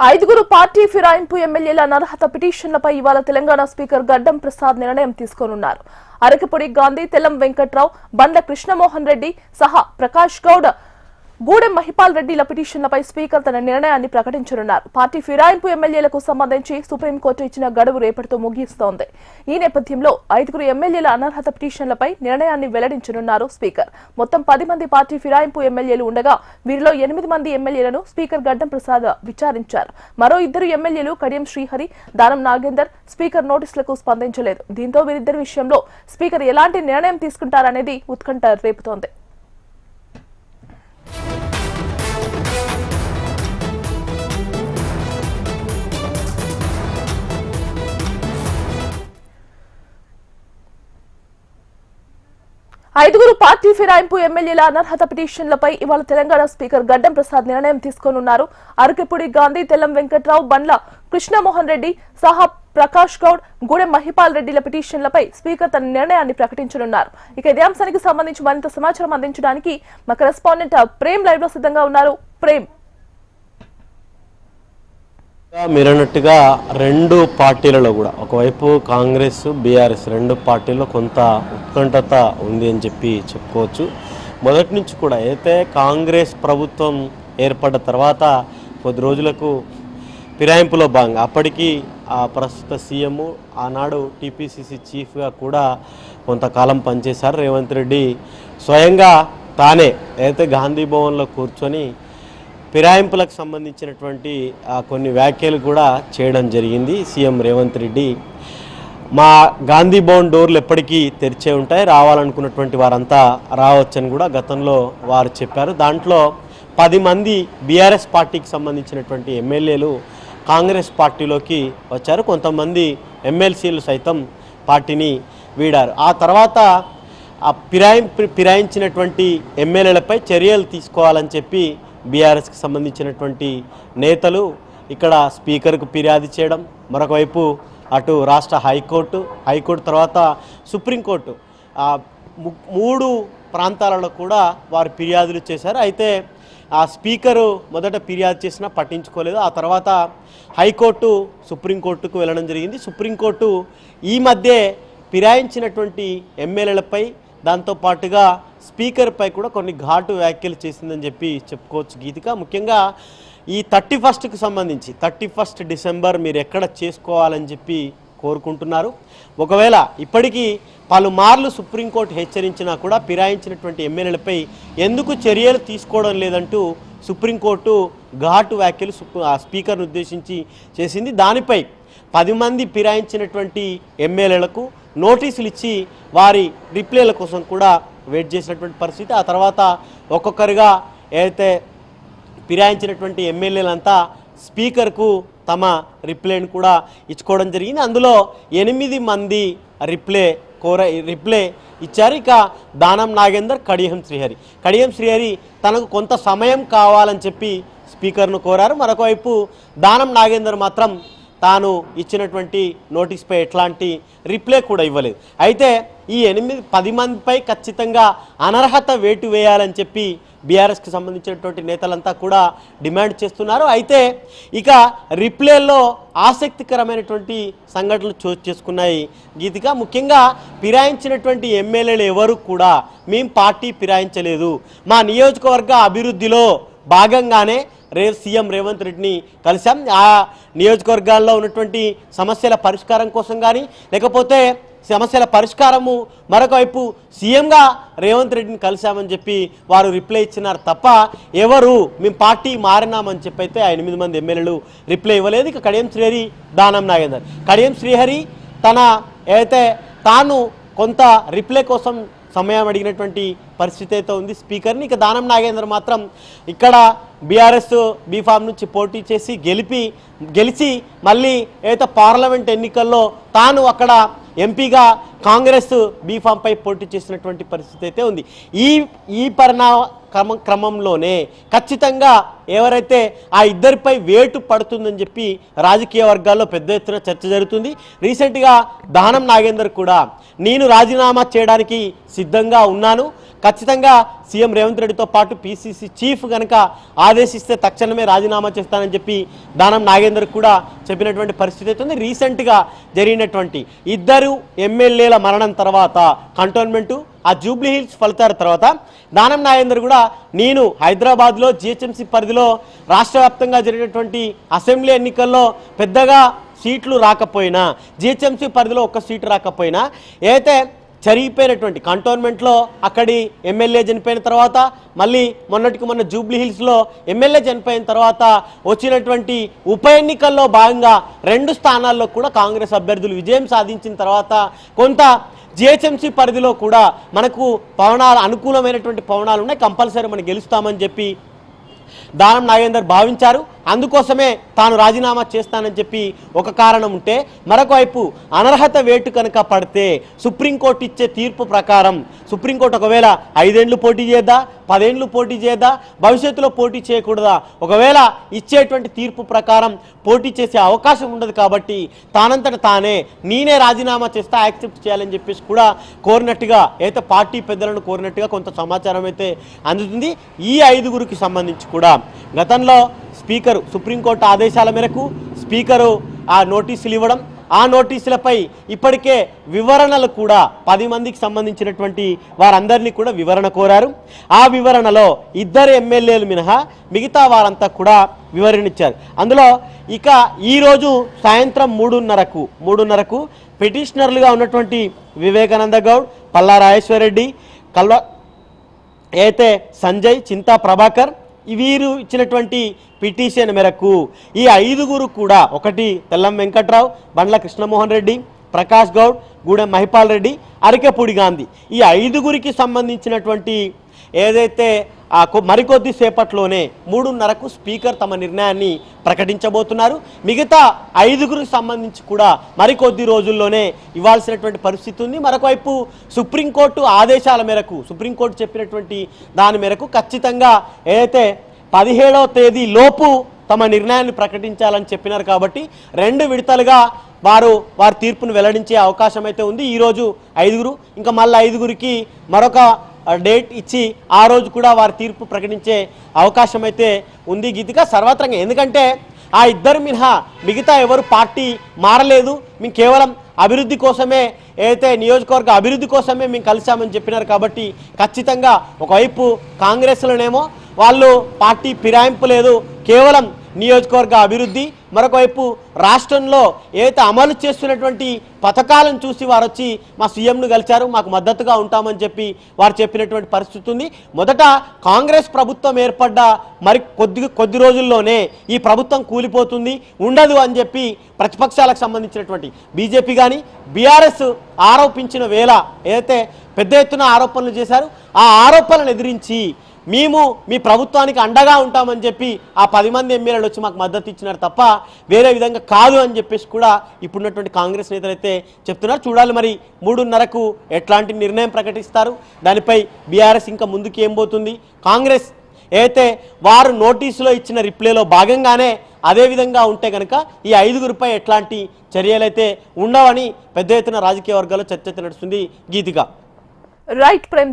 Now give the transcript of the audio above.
ఐదుగురు పార్టీ ఫిరాయింపు ఎమ్మెల్యేల అనర్హత పిటిషన్లపై ఇవాళ తెలంగాణ స్పీకర్ గడ్డం ప్రసాద్ నిర్ణయం తీసుకోనున్నారు. అరకపూడి గాంధీ, తెల్లం వెంకట్రావు, బండ్ల కృష్ణమోహన్ రెడ్డి సహా ప్రకాష్ గౌడ్, గూడెం మహిపాల్ రెడ్డిల పిటిషన్లపై స్పీకర్ తన నిర్ణయాన్ని ప్రకటించనున్నారు. పార్టీ ఫిరాయింపు ఎమ్మెల్యేలకు సంబంధించి సుప్రీంకోర్టు ఇచ్చిన గడువు రేపటితో ముగిస్తోంది. ఈ నేపథ్యంలో ఐదుగురు ఎమ్మెల్యేల అనర్హత పిటిషన్లపై నిర్ణయాన్ని వెల్లడించనున్నారు స్పీకర్. మొత్తం 10 మంది పార్టీ ఫిరాయింపు ఎమ్మెల్యేలు ఉండగా వీరిలో 8 మంది ఎమ్మెల్యేలను స్పీకర్ గడ్డం ప్రసాద్ విచారించారు. మరో 2 ఎమ్మెల్యేలు కడియం శ్రీహరి, దానం నాగేందర్ స్పీకర్ నోటీసులకు స్పందించలేదు. దీంతో వీరిద్దరి విషయంలో స్పీకర్ ఎలాంటి నిర్ణయం తీసుకుంటారనేది ఉత్కంఠ రేపుతోంది. ఐదుగురు పార్టీ ఫిరాయింపు ఎమ్మెల్యేల అనర్హత పిటిషన్లపై ఇవాళ తెలంగాణ స్పీకర్ గడ్డం ప్రసాద్ నిర్ణయం తీసుకోనున్నారు. అరకపూడి గాంధీ, తెల్లం వెంకట్రావు, బండ్ల కృష్ణమోహన్ రెడ్డి సహా ప్రకాష్ గౌడ్, గూడెం మహిపాల్ రెడ్డిల పిటిషన్లపై స్పీకర్ తన నిర్ణయాన్ని ప్రకటించనున్నారు. ఇక ఇదే అంశానికి సంబంధించి మరింత సమాచారం అందించడానికి మా కరెస్పాండెంట్ ప్రేమ్ లైవ్ లో సిద్ధంగా ఉన్నారు. ప్రేమ్, మీరన్నట్టుగా రెండు పార్టీలలో కూడా ఒకవైపు కాంగ్రెస్, బీఆర్ఎస్ రెండు పార్టీల్లో కొంత ఉత్కంఠత ఉంది అని చెప్పుకోవచ్చు. మొదటి నుంచి కూడా అయితే కాంగ్రెస్ ప్రభుత్వం ఏర్పడ్డ తర్వాత కొద్ది రోజులకు ఫిరాయింపులో భాగంగా అప్పటికి ఆ ప్రస్తుత సీఎం, ఆనాడు టీపీసీసీ చీఫ్గా కూడా కొంతకాలం పనిచేశారు రేవంత్ రెడ్డి. స్వయంగా తానే అయితే గాంధీ భవన్లో కూర్చొని ఫిరాయింపులకు సంబంధించినటువంటి కొన్ని వ్యాఖ్యలు కూడా చేయడం జరిగింది సీఎం రేవంత్ రెడ్డి. మా గాంధీ భవన్ డోర్లు ఎప్పటికీ తెరిచే ఉంటాయి, రావాలనుకున్నటువంటి వారంతా రావచ్చని కూడా గతంలో వారు చెప్పారు. దాంట్లో 10 మంది బీఆర్ఎస్ పార్టీకి సంబంధించినటువంటి ఎమ్మెల్యేలు కాంగ్రెస్ పార్టీలోకి వచ్చారు. కొంతమంది ఎమ్మెల్సీలు సైతం పార్టీని వీడారు. ఆ తర్వాత ఆ ఫిరాయించినటువంటి ఎమ్మెల్యేలపై చర్యలు తీసుకోవాలని చెప్పి బీఆర్ఎస్కి సంబంధించినటువంటి నేతలు ఇక్కడ స్పీకర్కు ఫిర్యాదు చేయడం, మరొక వైపు అటు రాష్ట్ర హైకోర్టు తర్వాత సుప్రీంకోర్టు 3 ప్రాంతాలలో కూడా వారు ఫిర్యాదులు చేశారు. అయితే ఆ స్పీకరు మొదట ఫిర్యాదు చేసినా పట్టించుకోలేదు. ఆ తర్వాత హైకోర్టు సుప్రీంకోర్టుకు వెళ్ళడం జరిగింది. సుప్రీంకోర్టు ఈ మధ్య ఫిరాయించినటువంటి ఎమ్మెల్యేలపై దాంతోపాటుగా స్పీకర్పై కూడా కొన్ని ఘాటు వ్యాఖ్యలు చేసిందని చెప్పుకోవచ్చు గీతిక. ముఖ్యంగా ఈ 31కి సంబంధించి 31 డిసెంబర్ మీరు ఎక్కడ చేసుకోవాలని చెప్పి కోరుకుంటున్నారు. ఒకవేళ ఇప్పటికీ పలుమార్లు సుప్రీంకోర్టు హెచ్చరించినా కూడా ఫిరాయించినటువంటి ఎమ్మెల్యేలపై ఎందుకు చర్యలు తీసుకోవడం లేదంటూ సుప్రీంకోర్టు ఘాటు వ్యాఖ్యలు స్పీకర్ను ఉద్దేశించి చేసింది. దానిపై 10 మంది ఫిరాయించినటువంటి ఎమ్మెల్యేలకు నోటీసులు ఇచ్చి వారి రిప్లైల కోసం కూడా వెయిట్ చేసినటువంటి పరిస్థితి. ఆ తర్వాత ఒక్కొక్కరిగా ఏదైతే ఫిరాయించినటువంటి ఎమ్మెల్యేలంతా స్పీకర్కు తమ రిప్లైని కూడా ఇచ్చుకోవడం జరిగింది. అందులో 8 మంది రిప్లై ఇచ్చారు. ఇక దానం నాగేందర్, కడియం శ్రీహరి తనకు కొంత సమయం కావాలని చెప్పి స్పీకర్ను కోరారు. మరొకవైపు దానం నాగేందర్ మాత్రం తాను ఇచ్చినటువంటి నోటీస్పై ఎట్లాంటి రిప్లై కూడా ఇవ్వలేదు. అయితే ఈ 10 మందిపై ఖచ్చితంగా అనర్హత వేటు వేయాలని చెప్పి బీఆర్ఎస్కి సంబంధించినటువంటి నేతలంతా కూడా డిమాండ్ చేస్తున్నారు. అయితే ఇక రిప్లైలో ఆసక్తికరమైనటువంటి సంఘటనలు చోటు చేసుకున్నాయి గీతిక. ముఖ్యంగా ఫిరాయించినటువంటి ఎమ్మెల్యేలు ఎవరు కూడా మేము పార్టీ ఫిరాయించలేదు, మా నియోజకవర్గ అభివృద్ధిలో భాగంగానే సీఎం రేవంత్ రెడ్డిని కలిసాం, ఆ నియోజకవర్గాల్లో ఉన్నటువంటి సమస్యల పరిష్కారం కోసం కానీ లేకపోతే సమస్యల పరిష్కారము మరొక వైపు సీఎంగా రేవంత్ రెడ్డిని కలిసామని చెప్పి వారు రిప్లై ఇచ్చినారు తప్ప ఎవరు మేము పార్టీ మారినామని చెప్పి అయితే 8 మంది ఎమ్మెల్యేలు రిప్లై ఇవ్వలేదు. ఇక కడియం శ్రీహరి తన ఏదైతే తాను కొంత రిప్లై కోసం సమయం అడిగినటువంటి పరిస్థితి అయితే ఉంది స్పీకర్ని. ఇక దానం నాగేందర్ మాత్రం ఇక్కడ బీఆర్ఎస్ బీఫామ్ నుంచి పోటీ చేసి గెలిచి మళ్ళీ ఏదైతే పార్లమెంట్ ఎన్నికల్లో తాను అక్కడ ఎంపీగా కాంగ్రెస్ బీఫామ్పై పోటీ చేసినటువంటి పరిస్థితి అయితే ఉంది. ఈ క్రమంలోనే ఖచ్చితంగా ఎవరైతే ఆ ఇద్దరిపై వేటు పడుతుందని చెప్పి రాజకీయ వర్గాల్లో పెద్ద ఎత్తున చర్చ జరుగుతుంది. రీసెంట్గా దానం నాగేందర్ కూడా నేను రాజీనామా చేయడానికి సిద్ధంగా ఉన్నాను, ఖచ్చితంగా సీఎం రేవంత్ రెడ్డితో పాటు పీసీసీ చీఫ్ కనుక ఆదేశిస్తే తక్షణమే రాజీనామా చేస్తానని చెప్పి దానం నాగేందర్ కూడా చెప్పినటువంటి పరిస్థితి అయితే ఉంది. రీసెంట్గా జరిగినటువంటి ఇద్దరు ఎమ్మెల్యేల మరణం తర్వాత కంటోన్మెంటు ఆ జూబ్లీ హిల్స్ ఫలితాల తర్వాత దానం నాగేందర్ కూడా నేను హైదరాబాద్లో జిహెచ్ఎంసీ పరిధిలో రాష్ట్ర వ్యాప్తంగా జరిగినటువంటి అసెంబ్లీ ఎన్నికల్లో పెద్దగా సీట్లు రాకపోయినా, జిహెచ్ఎంసీ పరిధిలో ఒక్క సీటు రాకపోయినా, అయితే జరిగిపోయినటువంటి కంటోన్మెంట్లో అక్కడి ఎమ్మెల్యే చనిపోయిన తర్వాత మళ్ళీ మొన్నటికి మొన్న జూబ్లీ హిల్స్లో ఎమ్మెల్యే చనిపోయిన తర్వాత వచ్చినటువంటి ఉప ఎన్నికల్లో భాగంగా 2 స్థానాల్లో కూడా కాంగ్రెస్ అభ్యర్థులు విజయం సాధించిన తర్వాత కొంత జిహెచ్ఎంసీ పరిధిలో కూడా మనకు అనుకూలమైనటువంటి పవనాలు ఉన్నాయి, కంపల్సరీ మనం గెలుస్తామని చెప్పి దానం నాగేందర్ భావించారు. అందుకోసమే తాను రాజీనామా చేస్తానని చెప్పి ఒక కారణం ఉంటే, మరొక వైపు అనర్హత వేటు కనుక పడితే సుప్రీంకోర్టు ఇచ్చే తీర్పు ప్రకారం సుప్రీంకోర్టు ఒకవేళ 5 ఏళ్ళు పోటీ చేద్దా, 10 ఏళ్ళు పోటీ చేద్దా, భవిష్యత్తులో పోటీ చేయకూడదా, ఒకవేళ ఇచ్చేటువంటి తీర్పు ప్రకారం పోటీ చేసే అవకాశం ఉండదు. కాబట్టి తానంతట తానే నేనే రాజీనామా చేస్తా, యాక్సెప్ట్ చేయాలని చెప్పేసి కూడా కోరినట్టుగా అయితే పార్టీ పెద్దలను కోరినట్టుగా కొంత సమాచారం అయితే అందుతుంది. ఈ 5గురికి సంబంధించి కూడా గతంలో స్పీకరు సుప్రీంకోర్టు ఆదేశాల మేరకు స్పీకరు ఆ నోటీసులు ఇవ్వడం, ఆ నోటీసులపై ఇప్పటికే వివరణలు కూడా 10 మందికి సంబంధించినటువంటి వారందరినీ కూడా వివరణ కోరారు. ఆ వివరణలో 2 ఎమ్మెల్యేలు మినహా మిగతా వారంతా కూడా వివరణ ఇచ్చారు. అందులో ఇక ఈరోజు సాయంత్రం 3:30కు పిటిషనర్లుగా ఉన్నటువంటి వివేకానంద గౌడ్, పల్లా రాజేశ్వర్ రెడ్డి, అయితే సంజయ్, చింతా ప్రభాకర్ వీరు ఇచ్చినటువంటి పిటిషన్ మేరకు ఈ 5గురు కూడా, ఒకటి తెల్లం వెంకట్రావు, బండ్ల కృష్ణమోహన్ రెడ్డి, ప్రకాష్ గౌడ్, గూడెం మహిపాల్ రెడ్డి, అరకెపూడి గాంధీ, ఈ 5గురికి సంబంధించినటువంటి ఏదైతే మరికొద్ది సేపట్లోనే 3:30కు స్పీకర్ తమ నిర్ణయాన్ని ప్రకటించబోతున్నారు. మిగతా 5గురికి సంబంధించి కూడా మరికొద్ది రోజుల్లోనే ఇవ్వాల్సినటువంటి పరిస్థితి ఉంది. మరొకవైపు సుప్రీంకోర్టు ఆదేశాల మేరకు, సుప్రీంకోర్టు చెప్పినటువంటి దాని మేరకు ఖచ్చితంగా ఏదైతే 17వ తేదీ లోపు తమ నిర్ణయాన్ని ప్రకటించాలని చెప్పినారు. కాబట్టి 2 విడతలుగా వారి తీర్పును వెల్లడించే అవకాశం అయితే ఉంది. ఈరోజు 5గురు, ఇంకా మళ్ళీ 5గురికి మరొక డేట్ ఇచ్చి ఆ రోజు కూడా వారి తీర్పు ప్రకటించే అవకాశం అయితే ఉంది. గీతిక సర్వత్రంగా, ఎందుకంటే ఆ 2 మినహా మిగతా ఎవరు పార్టీ మారలేదు, మేము కేవలం అభివృద్ధి కోసమే, ఏదైతే నియోజకవర్గ అభివృద్ధి కోసమే మేము కలిసామని చెప్పినారు. కాబట్టి ఖచ్చితంగా ఒకవైపు కాంగ్రెస్లోనేమో వాళ్ళు పార్టీ ఫిరాయింపు లేదు, కేవలం నియోజకవర్గ అభివృద్ధి, మరొకవైపు రాష్ట్రంలో ఏదైతే అమలు చేస్తున్నటువంటి పథకాలను చూసి వారు వచ్చి మా సీఎంను కలిశారు, మాకు మద్దతుగా ఉంటామని చెప్పి వారు చెప్పినటువంటి పరిస్థితి ఉంది. మొదట కాంగ్రెస్ ప్రభుత్వం ఏర్పడ్డ మరి కొద్ది రోజుల్లోనే ఈ ప్రభుత్వం కూలిపోతుంది, ఉండదు అని చెప్పి ప్రతిపక్షాలకు సంబంధించినటువంటి బీజేపీ కానీ బీఆర్ఎస్ ఆరోపించిన వేళ ఏదైతే పెద్ద ఎత్తున ఆరోపణలు చేశారు, ఆ ఆరోపణలను ఎదిరించి మేము మీ ప్రభుత్వానికి అండగా ఉంటామని చెప్పి ఆ 10 మంది ఎమ్మెల్యేలు వచ్చి మాకు మద్దతు ఇచ్చినారు తప్ప వేరే విధంగా కాదు అని చెప్పేసి కూడా ఇప్పుడున్నటువంటి కాంగ్రెస్ నేతలు అయితే చెప్తున్నారు. చూడాలి మరి 3:30కు ఎట్లాంటి నిర్ణయం ప్రకటిస్తారు, దానిపై బీఆర్ఎస్ ఇంకా ముందుకు ఏం పోతుంది. కాంగ్రెస్ అయితే వారు నోటీసులో ఇచ్చిన రిప్లైలో భాగంగానే అదే విధంగా ఉంటే కనుక ఈ 5గురిపై ఎట్లాంటి చర్యలైతే ఉండవని పెద్ద ఎత్తున రాజకీయ వర్గాల్లో చర్చ నడుస్తుంది. గీతిక రైట్ ప్రేమ్.